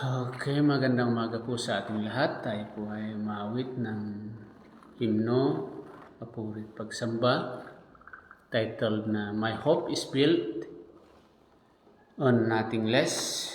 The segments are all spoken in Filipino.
Okay, magandang umaga po sa ating lahat. Tayo po ay maawit ng himno, papuri at pagsamba, titled na My Hope is Built on Nothing Less.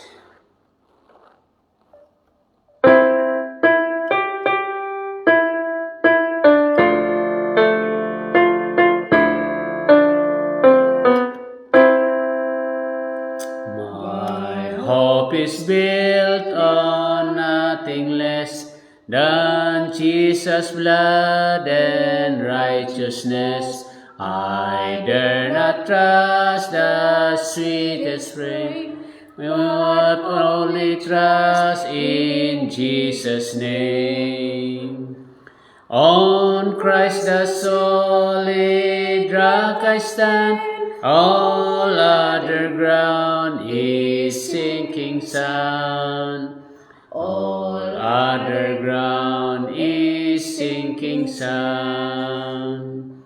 My hope is built on nothing less than Jesus' blood and righteousness. I dare not trust the sweetest frame, but only trust in Jesus' name. On Christ the solid rock I stand, all other ground is sinking sand. All other ground is sinking sand.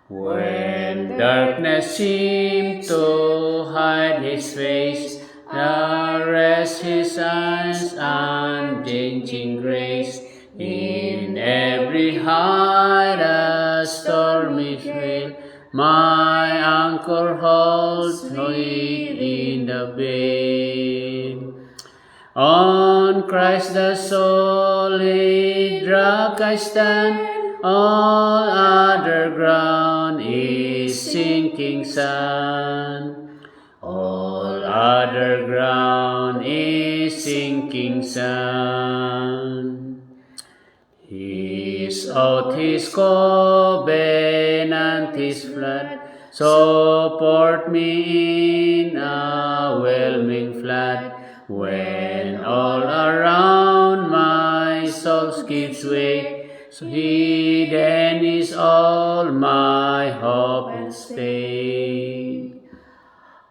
When darkness seemed to hide his face, now rest his eyes unchanging grace. In every height a stormy gale, my anchor holds in the bay. On Christ the solid rock I stand, all other ground is sinking sand. All other ground is sinking sand. His oath, his covenant, his flood, support me in a whelming flood. When all around my soul gives way, so he then is all my hope and stay.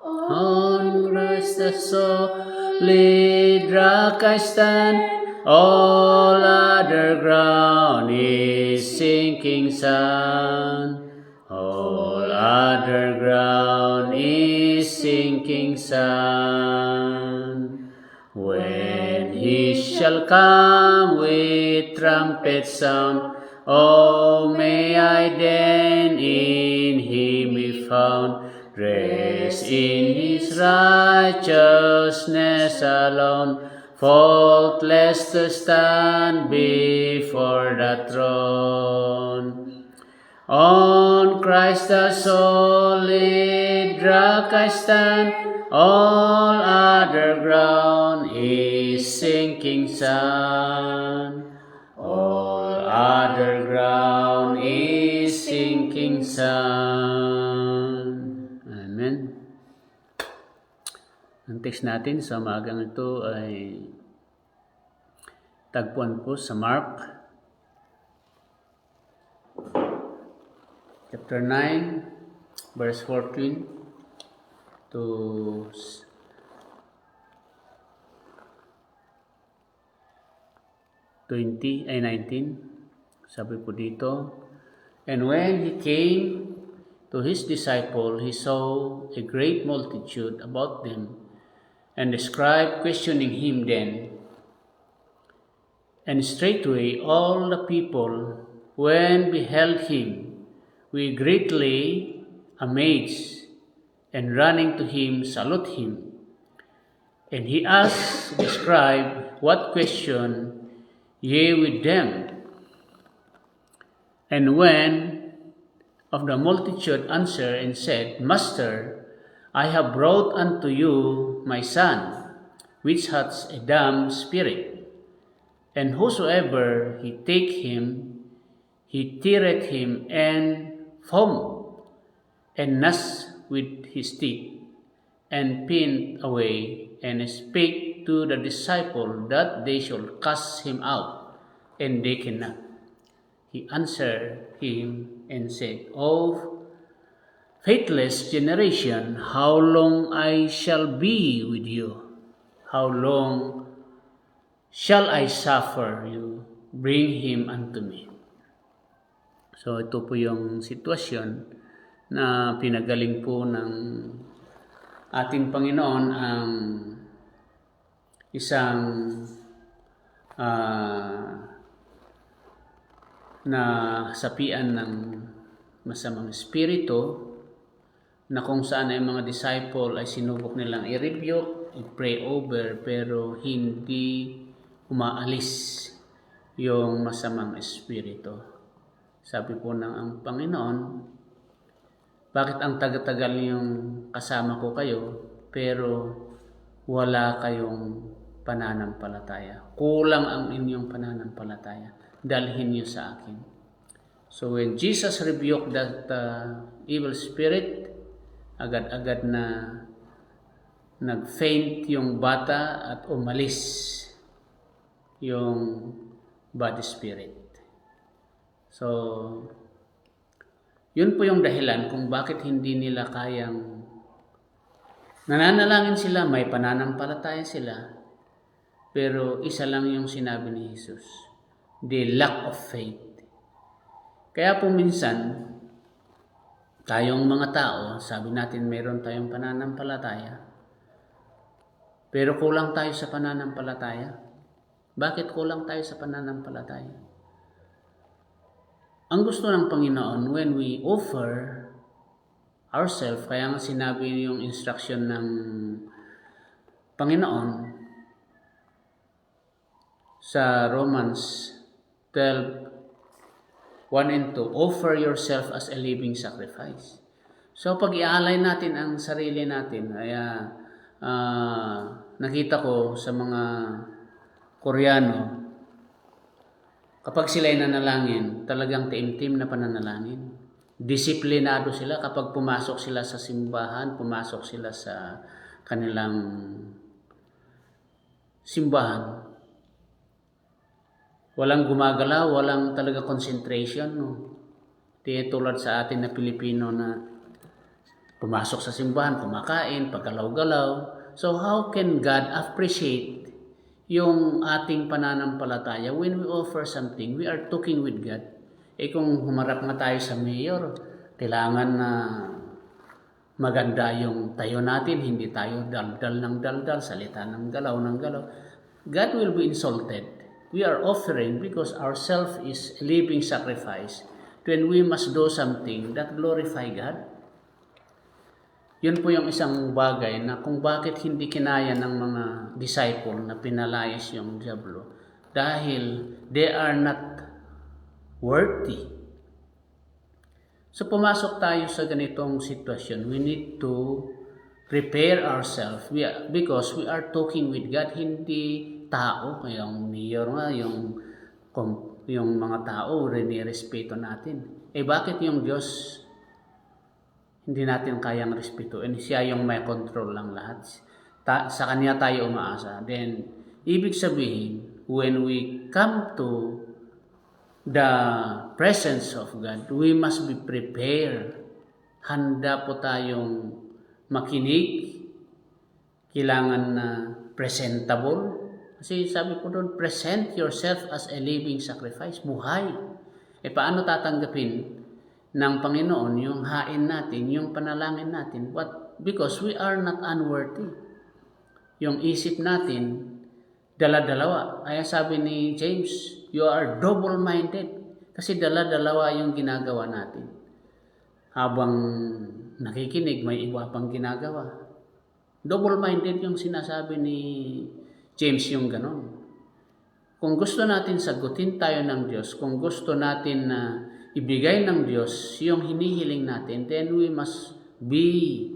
On Christ the solid rock I stand, all other ground is sinking sand. All other ground is sinking sand. When he shall come with trumpet sound, oh, may I then in him be found, dressed in his righteousness alone, faultless to stand before the throne. On Christ the solid rock I stand, all other ground is sinking sand. All other ground is sinking sand. Amen. Ang text natin sa umagang ito ay tagpuan po sa Mark chapter 9 verse 14 to 19. Sabi po dito, and when he came to his disciple, he saw a great multitude about them, and the scribe questioning him then. And straightway all the people, when beheld him, were greatly amazed, and running to him, salute him. And he asked the scribe, what question ye with them? And when of the multitude answered and said, Master, I have brought unto you my son, which hath a dumb spirit. And whosoever he take him, he teareth him and foam, and gnash with his teeth, and pin away, and spake to the disciple that they should cast him out, and they cannot. He answered him and said, O faithless generation, how long I shall be with you? How long shall I suffer you? Bring him unto me. So ito po yung sitwasyon na pinagaling po ng ating Panginoon ang isang nasapian ng masamang espiritu na kung saan ay mga disciple ay sinubok nilang i-rebuke, i-pray over, pero hindi umaalis yung masamang espiritu. Sabi po ng ang Panginoon, bakit ang tagal-tagal yung kasama ko kayo, pero wala kayong pananampalataya? Kulang ang inyong pananampalataya. Dalhin niyo sa akin. So when Jesus rebuked that evil spirit, agad-agad na nag-faint yung bata at umalis yung bad spirit. So, yun po yung dahilan kung bakit hindi nila kayang nananalangin sila, may pananampalataya sila, pero isa lang yung sinabi ni Jesus, the lack of faith. Kaya po minsan, tayong mga tao, sabi natin meron tayong pananampalataya, pero kulang tayo sa pananampalataya. Bakit kulang tayo sa pananampalataya? Ang gusto ng Panginoon, when we offer ourselves, kaya nga sinabi yung instruction ng Panginoon sa Romans 12:1 and 2, offer yourself as a living sacrifice. So pag iaalay natin ang sarili natin, kaya nakita ko sa mga Koreano, kapag sila'y nanalangin, talagang taimtim na pananalangin. Disiplinado sila kapag pumasok sila sa simbahan, pumasok sila sa kanilang simbahan. Walang gumagalaw, walang talaga concentration. No? Di tulad sa atin na Pilipino na pumasok sa simbahan, kumakain, paggalaw-galaw. So how can God appreciate yung ating pananampalataya when we offer something? We are talking with God. Kung humarap nga tayo sa mayor, kailangan na maganda yung tayo natin, hindi tayo daldal ng daldal, salita ng galaw ng galaw. God will be insulted. We are offering because ourself is a living sacrifice. Then we must do something that glorify God. Yun po yung isang bagay na kung bakit hindi kinaya ng mga disciple na pinalayas yung diablo. Dahil they are not worthy. So pumasok tayo sa ganitong sitwasyon. We need to prepare ourselves because we are talking with God, hindi tao. Yung mayor nga, yung mga tao, rinirespeto natin. Bakit yung Diyos hindi natin kayang respetuin? Siya yung may control lang lahat. Sa Kanya tayo umaasa. Then, ibig sabihin, when we come to the presence of God, we must be prepared. Handa po tayong makinig. Kailangan na presentable. Kasi sabi po doon, present yourself as a living sacrifice. Buhay. Paano tatanggapin ng Panginoon yung hain natin, yung panalangin natin? Because we are not unworthy. Yung isip natin, dala-dalawa. Kaya sabi ni James, you are double-minded. Kasi dala-dalawa yung ginagawa natin. Habang nakikinig, may iba pang ginagawa. Double-minded yung sinasabi ni James, yung ganon. Kung gusto natin sagutin tayo ng Diyos, kung gusto natin na ibigay ng Diyos yung hinihiling natin, then we must be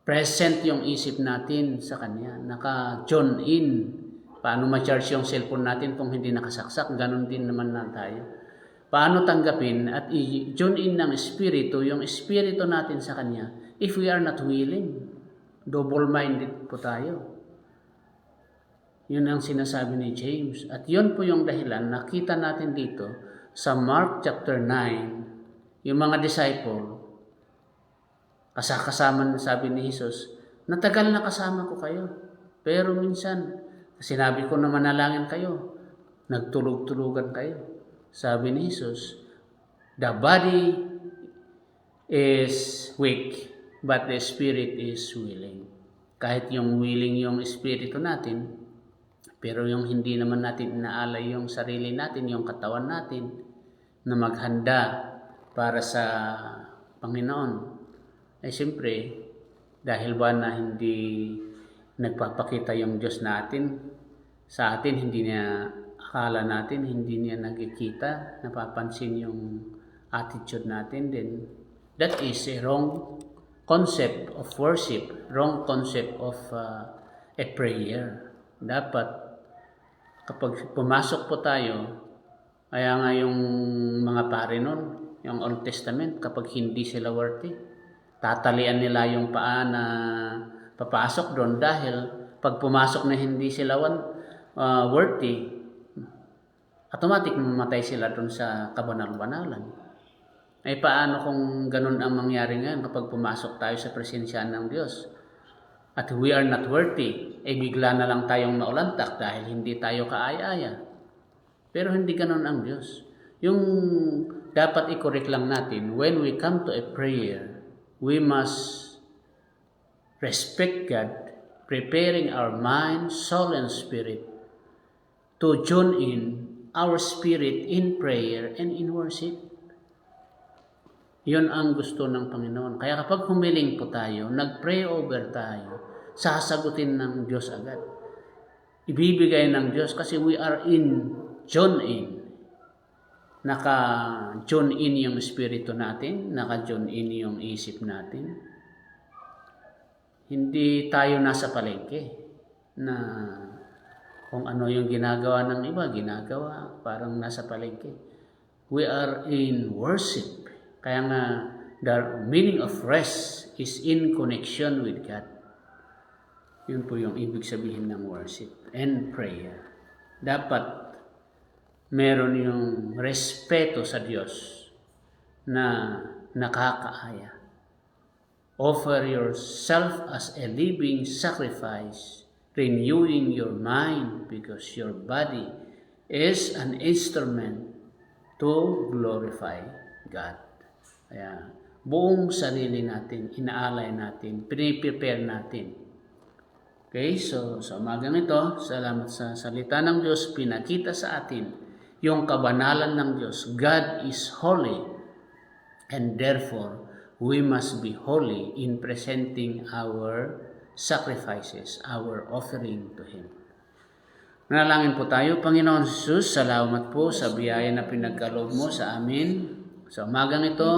present yung isip natin sa Kanya. Naka-join in. Paano ma-charge yung cellphone natin kung hindi nakasaksak? Ganon din naman na tayo. Paano tanggapin at i-join in ng Espiritu, yung Espiritu natin sa Kanya, if we are not willing? Double-minded po tayo. Yun ang sinasabi ni James. At yun po yung dahilan, nakita natin dito sa Mark chapter 9, yung mga disciple, kasama sabi ni Jesus, natagal na kasama ko kayo. Pero minsan, sinabi ko na manalangin kayo, nagtulog-tulugan kayo. Sabi ni Jesus, the body is weak, but the spirit is willing. kahit yung willing yung espiritu natin, pero yung hindi naman natin inaalay yung sarili natin, yung katawan natin, na maghanda para sa Panginoon, ay siyempre, dahil ba na hindi nagpapakita yung Diyos natin sa atin, hindi niya akala natin, hindi niya nakikita, napapansin yung attitude natin, then that is a wrong concept of worship, wrong concept of a prayer. Dapat kapag pumasok po tayo, kaya nga yung mga pare nun, yung Old Testament, kapag hindi sila worthy, tatalian nila yung paa na papasok doon dahil pag pumasok na hindi sila worthy, automatic mamatay sila doon sa kabanal-banalan. Ay paano kung ganun ang mangyari ngayon kapag pumasok tayo sa presensya ng Diyos at we are not worthy, ay bigla na lang tayong naulantak dahil hindi tayo kaaya-aya. Pero hindi ganun ang Diyos. Yung dapat i-correct lang natin, when we come to a prayer, we must respect God, preparing our mind, soul, and spirit to tune in our spirit in prayer and in worship. Yun ang gusto ng Panginoon. Kaya kapag humiling po tayo, nag-pray over tayo, sasagutin ng Diyos agad. Ibibigay ng Diyos kasi we are tune in. Naka-tune in yung espiritu natin, naka-tune in yung isip natin. Hindi tayo nasa palengke na kung ano yung ginagawa ng iba, ginagawa, parang nasa palengke. We are in worship. Kaya nga, the meaning of rest is in connection with God. Yun po yung ibig sabihin ng worship and prayer. Dapat meron yung respeto sa Diyos na nakakaaya. Offer yourself as a living sacrifice, renewing your mind because your body is an instrument to glorify God. Kaya buong sarili natin, inaalay natin, prepare natin. Okay, so sa umagang ito, salamat sa salita ng Diyos, pinakita sa atin yung kabanalan ng Diyos. God is holy and therefore we must be holy in presenting our sacrifices, our offering to Him. Manalangin po tayo. Panginoon Jesus, salamat po sa biyaya na pinagkaloob mo sa amin. Sa umagang ito,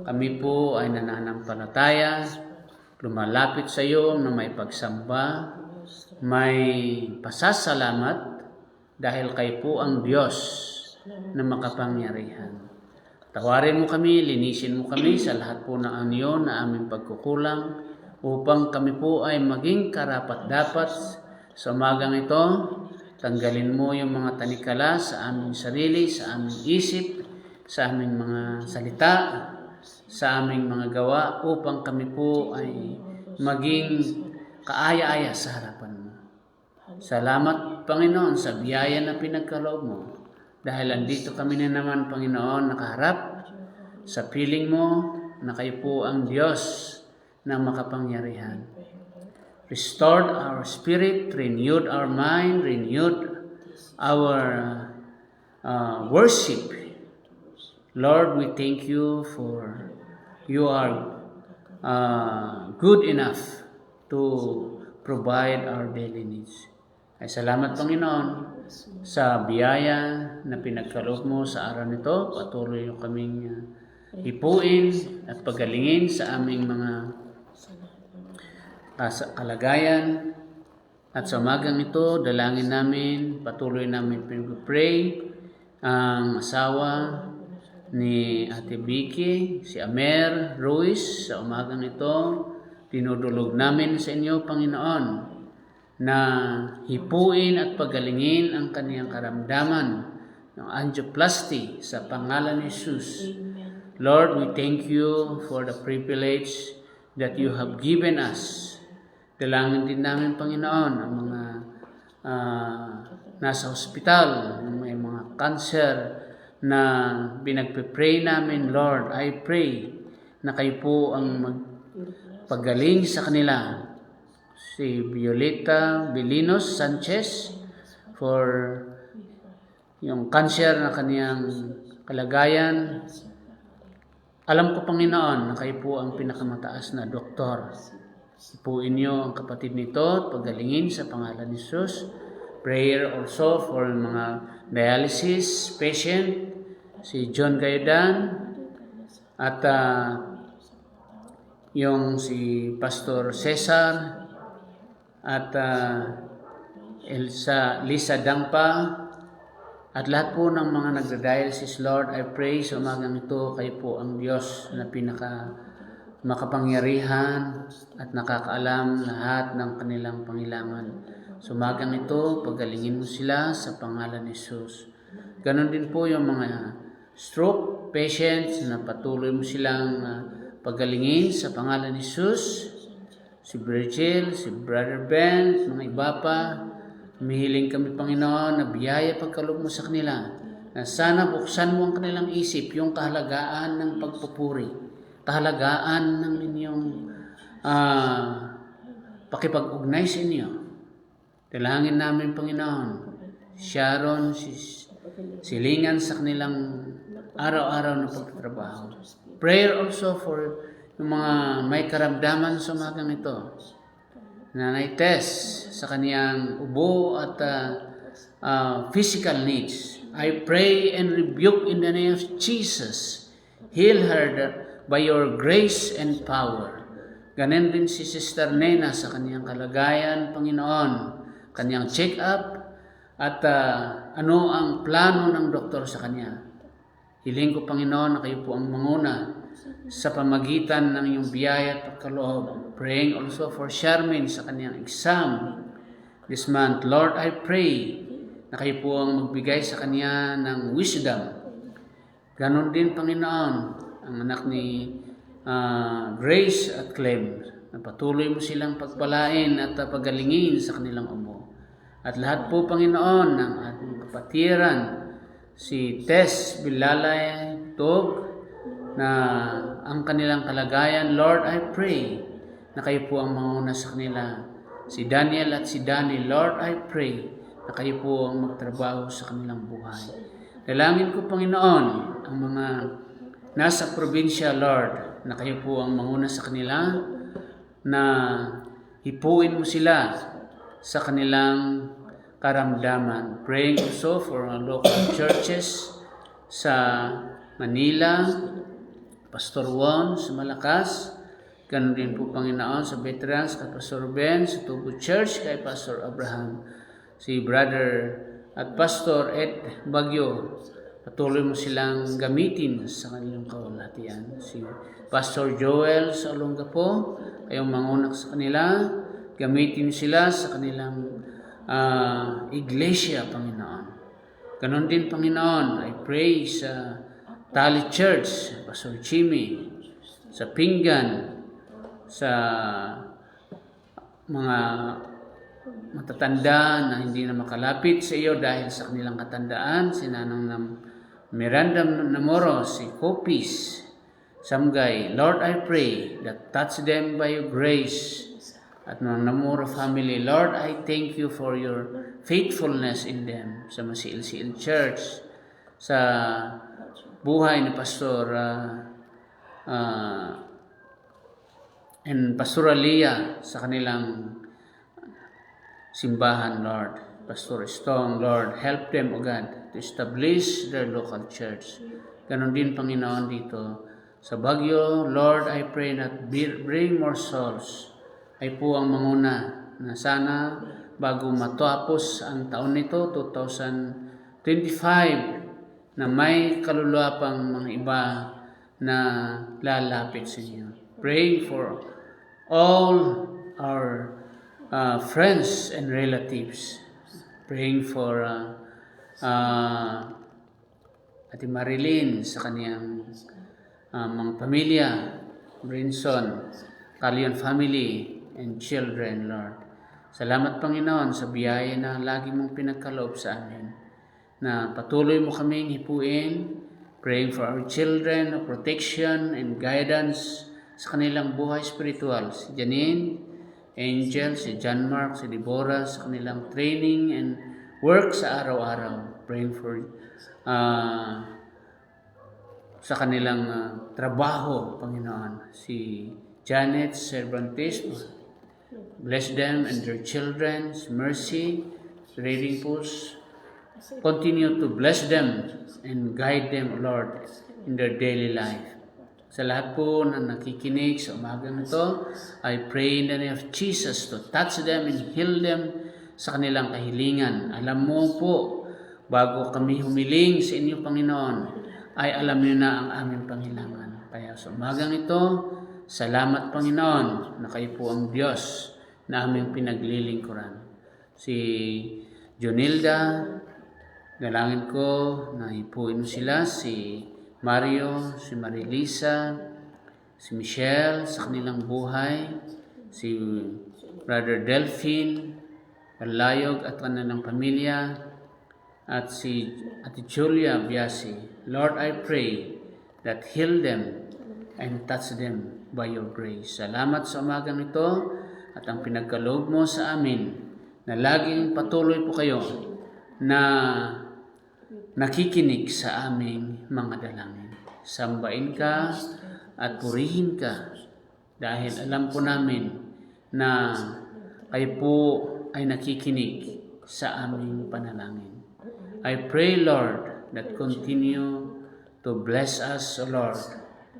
kami po ay nananampalataya, lumalapit sa iyo na may pagsamba, may pasasalamat dahil kayo po ang Diyos na makapangyarihan. Tawarin mo kami, linisin mo kami sa lahat po ng anyo na aming pagkukulang upang kami po ay maging karapat-dapat sa umagang ito. Tanggalin mo yung mga tanikala sa aming sarili, sa aming isip, sa aming mga salita, sa aming mga gawa upang kami po ay maging kaaya-aya sa harapan mo. Salamat, Panginoon, sa biyaya na pinagkaloob mo dahil andito kami na naman, Panginoon, nakaharap sa piling mo na kayo po ang Diyos na makapangyarihan. Restored our spirit, renewed our mind, renewed our worship. Lord, we thank you for you are good enough to provide our daily needs. Ay salamat, Panginoon, sa biyaya na pinagkaloob mo sa araw nito. Patuloy yung kaming ipuin at pagalingin sa aming mga kalagayan. At sa umagang ito, dalangin namin, patuloy namin pray ang asawa ni Ate Vicky, si Amer Ruiz. Sa umagang ito, tinudulog namin sa inyo, Panginoon, na hipuin at pagalingin ang kaniyang karamdaman ng angioplasty sa pangalan ni Jesus. Lord, we thank you for the privilege that you have given us. Dalangin din namin, Panginoon, ang mga nasa hospital, may mga cancer na pinagpe-pray namin. Lord, I pray na kayo po ang magpagaling sa kanila si Violeta Belinos Sanchez for yung cancer na kaniyang kalagayan. Alam ko, Panginoon, na kayo po ang pinakamataas na doktor. Ipuin niyo ang kapatid nito at pagalingin sa pangalan ni Jesus. Prayer also for mga dialysis patient, si John Gayodan, at yung si Pastor Cesar, at Lisa Dangpa, at lahat po ng mga nagda-dialysis. Lord, I pray sa umagang ito, kayo po ang Diyos na makapangyarihan at nakakaalam lahat ng kanilang pangailangan. Sa umagang ito, pagalingin mo sila sa pangalan ni Jesus. Ganon din po yung mga stroke patients na patuloy mo silang pagalingin sa pangalan ni Jesus. Si Virgil, si Brother Ben, mga iba pa. Humihiling kami, Panginoon, na biyaya pagkaloob mo sa kanila, na sana buksan mo ang kanilang isip, yung kahalagaan ng pagpupuri, kahalagaan ng inyong pakipag-ugnay sa inyo. Dalangin namin, Panginoon, Sharon, silingan sa kanilang araw-araw na pagtatrabaho. Prayer also for yung mga may karamdaman sa umagang ito, na na-test sa kaniyang ubo at physical needs. I pray and rebuke in the name of Jesus. Heal her by your grace and power. Ganon din si Sister Nena sa kaniyang kalagayan, Panginoon, kaniyang check-up, at ano ang plano ng doktor sa kanya. Hiling ko, Panginoon, na kayo po ang manguna sa pamagitan ng iyong biyaya at pagkaloob. Praying also for Charmaine sa kaniyang exam this month. Lord, I pray na kayo po ang magbigay sa kanya ng wisdom. Ganon din, Panginoon, ang anak ni Grace at Clem, na patuloy mo silang pagpalain at pagalingin sa kanilang ubo. At lahat po, Panginoon, ng ating kapatiran, si Tess Bilalay Tog, na ang kanilang kalagayan, Lord, I pray na kayo po ang manguna sa kanila. Si Daniel at si Danny, Lord, I pray na kayo po ang magtrabaho sa kanilang buhay. Dalangin ko, Panginoon, ang mga nasa probinsya, Lord, na kayo po ang manguna sa kanila, na hipuin mo sila sa kanilang karamdaman. Praying also for our local churches sa Manila, Pastor Juan sa Malakas, ganon din po, Panginoon, sa veterans kay Pastor Ben, sa Tubo Church kay Pastor Abraham, si Brother at Pastor Ed Bagyo, patuloy mo silang gamitin sa kanilang kawalhatian. Si Pastor Joel sa Olongapo, kayong mangunak sa kanila, gamitin sila sa kanilang iglesia, Panginoon. Ganon din, Panginoon, I pray sa Tali Church, Pastor Jimmy, sa Pinggan, sa mga matatanda na hindi na makalapit sa iyo dahil sa kanilang katandaan, si Nanang Miranda Namoro, si Kopis Samgay. Lord, I pray that touch them by your grace. At ng Namoro family, Lord, I thank you for your faithfulness in them. Sa Masiil-Siil Church, sa buhay ni Pastor and Pastor Alia sa kanilang simbahan, Lord. Pastor Stone, Lord, help them, O God, to establish their local church. Ganon din, Panginoon, dito sa Baguio, Lord, I pray that bring more souls. Ay po ang manguna na sana bago matapos ang taon nito, 2025, na may kaluluwa pang mga iba na lalapit sa inyo. Praying for all our friends and relatives. Praying for Ate Marilyn sa kaniyang mga pamilya, Brinson, Calion family, and children, Lord. Salamat, Panginoon, sa biyaya na lagi mong pinagkaloob sa amin, na patuloy mo kaming hipuin, praying for our children, protection and guidance sa kanilang buhay spiritual. Si Janine, Angel, si John Mark, si Deborah sa kanilang training and work sa araw-araw. Praying for sa kanilang trabaho, Panginoon. Si Janet Cervantes, bless them and their children. Mercy, Reading Post, continue to bless them and guide them, Lord, in their daily life. Sa lahat po na nakikinig sa umagang ito, I pray in the name of Jesus to touch them and heal them sa kanilang kahilingan. Alam mo po, bago kami humiling sa inyo, Panginoon, ay alam niyo na ang aming panghilangan. Kaya sa umagang ito, salamat, Panginoon, na kayo po ang Diyos na aming pinaglilingkuran. Si Jonilda, dalangin ko na ipuin mo sila, si Mario, si Marilisa, si Michelle sa kanilang buhay, si Brother Delphine, Palayog at kanilang pamilya, at si Ate Julia Biasi. Lord, I pray that heal them and touch them by your grace. Salamat sa umagang ito at ang pinagkaloob mo sa amin na laging patuloy po kayo na nakikinig sa aming mga dalangin. Sambain ka at purihin ka dahil alam po namin na kayo po ay nakikinig sa aming panalangin. I pray, Lord, that continue to bless us, O Lord,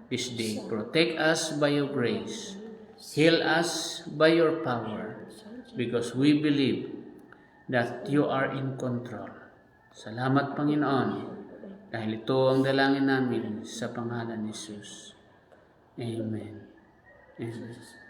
this day. Protect us by your grace. Heal us by your power because we believe that you are in control. Salamat, Panginoon, dahil ito ang dalangin namin sa pangalan ni Jesus. Amen. Amen.